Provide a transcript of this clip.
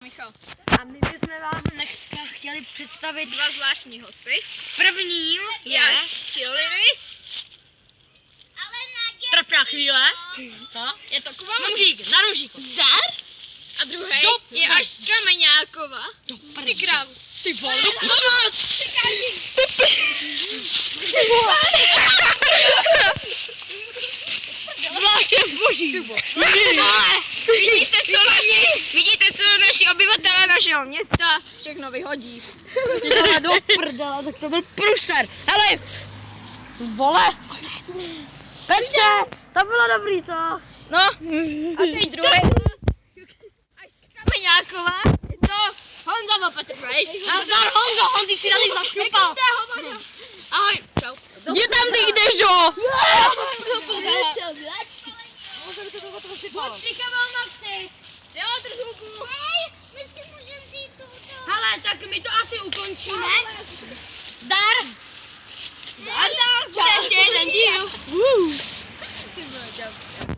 Michal. A my bychom vám dneska chtěli představit Dva zvláštní hosty. prvním je Chili. trapná chvíle. To je to Kuba. Nožík, na nožíku. Zdar. A druhý je Aška Meňáková. Ty krávu. Ty vole, Pomoc! zvláště zboží. Vidíte, co naši obyvatelé našeho města všechno vyhodí. Ale do prdela, tak to byl průser. Hele, vole. Petře, to bylo dobrý, co? No, a teď druhý. Aška Meňáková. Je to Honza Opatrvej. Nazdar Honzo, Honzi si tady zašlupal. Ahoj. Čau. Jdi tam ty jdeš, jo? Odstřikoval Maxi. Jo, držulku. Hej, my si můžeme vzít tuto. Hele, tak my to asi ukončíme. Zdar. Zdar. Bude ještě jeden díl. Ty vole,